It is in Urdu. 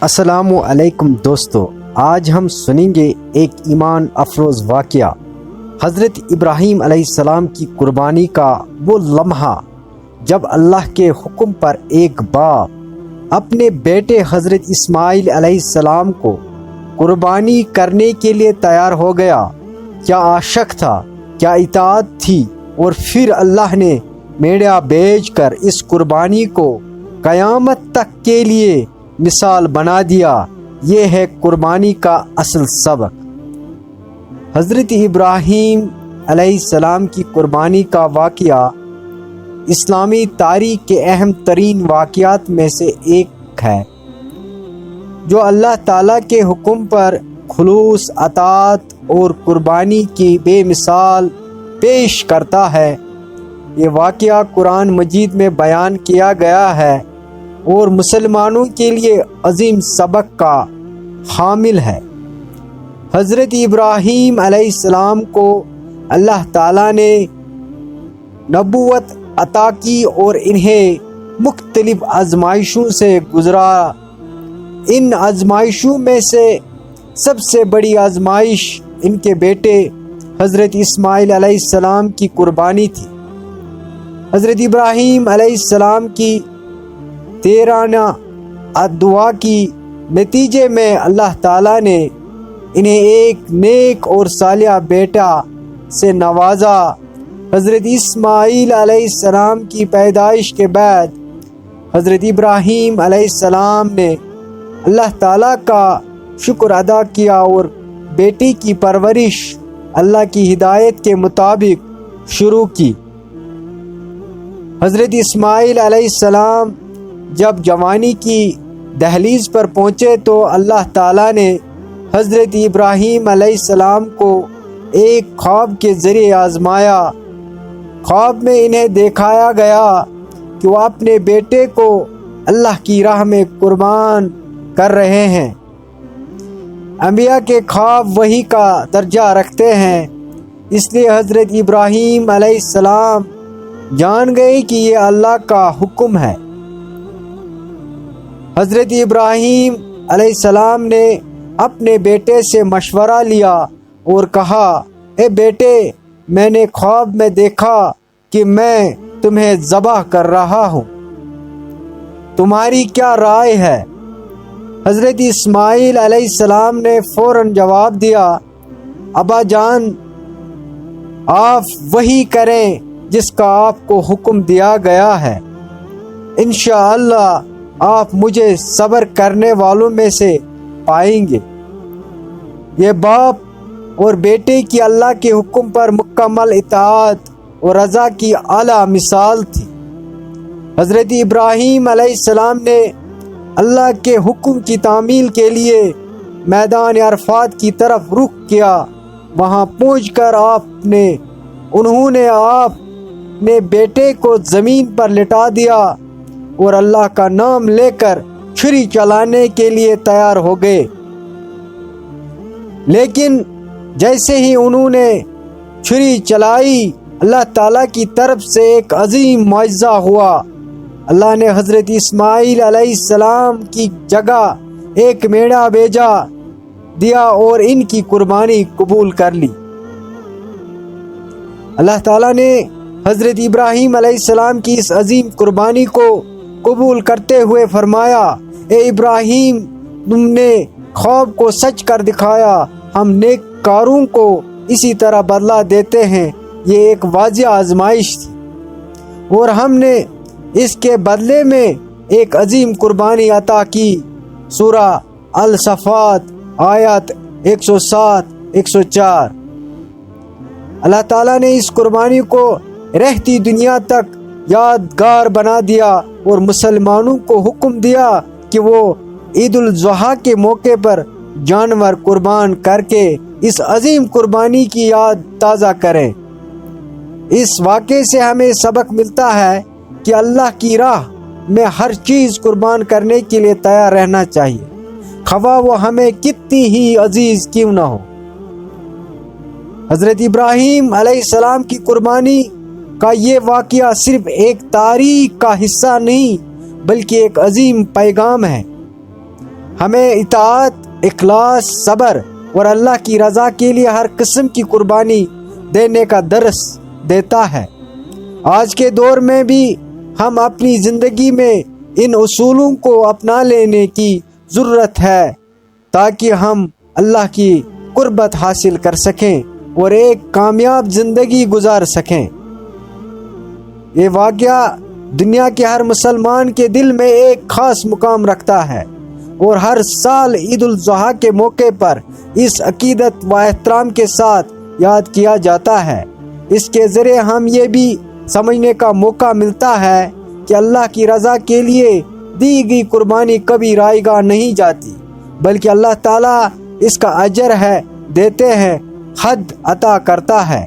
السلام علیکم دوستو، آج ہم سنیں گے ایک ایمان افروز واقعہ، حضرت ابراہیم علیہ السلام کی قربانی کا وہ لمحہ جب اللہ کے حکم پر ایک باپ اپنے بیٹے حضرت اسماعیل علیہ السلام کو قربانی کرنے کے لیے تیار ہو گیا۔ کیا عاشق تھا، کیا اطاعت تھی، اور پھر اللہ نے میڈیا بھیج کر اس قربانی کو قیامت تک کے لیے مثال بنا دیا۔ یہ ہے قربانی کا اصل سبق۔ حضرت ابراہیم علیہ السلام کی قربانی کا واقعہ اسلامی تاریخ کے اہم ترین واقعات میں سے ایک ہے، جو اللہ تعالیٰ کے حکم پر خلوص، اطاعت اور قربانی کی بے مثال پیش کرتا ہے۔ یہ واقعہ قرآن مجید میں بیان کیا گیا ہے اور مسلمانوں کے لیے عظیم سبق کا حامل ہے۔ حضرت ابراہیم علیہ السلام کو اللہ تعالیٰ نے نبوت عطا کی اور انہیں مختلف آزمائشوں سے گزارا۔ ان آزمائشوں میں سے سب سے بڑی آزمائش ان کے بیٹے حضرت اسماعیل علیہ السلام کی قربانی تھی۔ حضرت ابراہیم علیہ السلام کی 13 دعا کی نتیجے میں اللہ تعالیٰ نے انہیں ایک نیک اور صالح بیٹا سے نوازا۔ حضرت اسماعیل علیہ السلام کی پیدائش کے بعد حضرت ابراہیم علیہ السلام نے اللہ تعالیٰ کا شکر ادا کیا اور بیٹی کی پرورش اللہ کی ہدایت کے مطابق شروع کی۔ حضرت اسماعیل علیہ السلام جب جوانی کی دہلیز پر پہنچے تو اللہ تعالیٰ نے حضرت ابراہیم علیہ السلام کو ایک خواب کے ذریعے آزمایا۔ خواب میں انہیں دکھایا گیا کہ وہ اپنے بیٹے کو اللہ کی راہ میں قربان کر رہے ہیں۔ انبیاء کے خواب وحی کا درجہ رکھتے ہیں، اس لیے حضرت ابراہیم علیہ السلام جان گئے کہ یہ اللہ کا حکم ہے۔ حضرت ابراہیم علیہ السلام نے اپنے بیٹے سے مشورہ لیا اور کہا، اے بیٹے، میں نے خواب میں دیکھا کہ میں تمہیں ذبح کر رہا ہوں، تمہاری کیا رائے ہے؟ حضرت اسماعیل علیہ السلام نے فوراً جواب دیا، ابا جان، آپ وہی کریں جس کا آپ کو حکم دیا گیا ہے، انشاءاللہ آپ مجھے صبر کرنے والوں میں سے پائیں گے۔ یہ باپ اور بیٹے کی اللہ کے حکم پر مکمل اطاعت اور رضا کی اعلیٰ مثال تھی۔ حضرت ابراہیم علیہ السلام نے اللہ کے حکم کی تعمیل کے لیے میدان عرفات کی طرف رخ کیا۔ وہاں پہنچ کر انہوں نے اپنے بیٹے کو زمین پر لٹا دیا اور اللہ کا نام لے کر چھری چلانے کے لیے تیار ہو گئے۔ لیکن جیسے ہی انہوں نے چھری چلائی، اللہ تعالیٰ کی طرف سے ایک عظیم معجزہ ہوا۔ اللہ نے حضرت اسماعیل علیہ السلام کی جگہ ایک میڑا بھیجا دیا اور ان کی قربانی قبول کر لی۔ اللہ تعالیٰ نے حضرت ابراہیم علیہ السلام کی اس عظیم قربانی کو قبول کرتے ہوئے فرمایا، اے ابراہیم، تم نے خواب کو سچ کر دکھایا، ہم نیک کاروں کو اسی طرح بدلہ دیتے ہیں۔ یہ ایک واضح آزمائش تھی اور ہم نے اس کے بدلے میں ایک عظیم قربانی عطا کی۔ سورہ الصفات آیات 107-104۔ اللہ تعالیٰ نے اس قربانی کو رہتی دنیا تک یادگار بنا دیا اور مسلمانوں کو حکم دیا کہ وہ عید الاضحیٰ کے موقع پر جانور قربان کر کے اس عظیم قربانی کی یاد تازہ کریں۔ اس واقعے سے ہمیں سبق ملتا ہے کہ اللہ کی راہ میں ہر چیز قربان کرنے کے لیے تیار رہنا چاہیے، خواہ وہ ہمیں کتنی ہی عزیز کیوں نہ ہو۔ حضرت ابراہیم علیہ السلام کی قربانی کا یہ واقعہ صرف ایک تاریخ کا حصہ نہیں بلکہ ایک عظیم پیغام ہے۔ ہمیں اطاعت، اخلاص، صبر اور اللہ کی رضا کے لیے ہر قسم کی قربانی دینے کا درس دیتا ہے۔ آج کے دور میں بھی ہم اپنی زندگی میں ان اصولوں کو اپنا لینے کی ضرورت ہے تاکہ ہم اللہ کی قربت حاصل کر سکیں اور ایک کامیاب زندگی گزار سکیں۔ یہ واقعہ دنیا کے ہر مسلمان کے دل میں ایک خاص مقام رکھتا ہے اور ہر سال عید الاضحیٰ کے موقع پر اس عقیدت و احترام کے ساتھ یاد کیا جاتا ہے۔ اس کے ذریعے ہم یہ بھی سمجھنے کا موقع ملتا ہے کہ اللہ کی رضا کے لیے دی گئی قربانی کبھی رائیگاں نہیں جاتی، بلکہ اللہ تعالیٰ اس کا اجر ہے دیتے ہیں، حد عطا کرتا ہے۔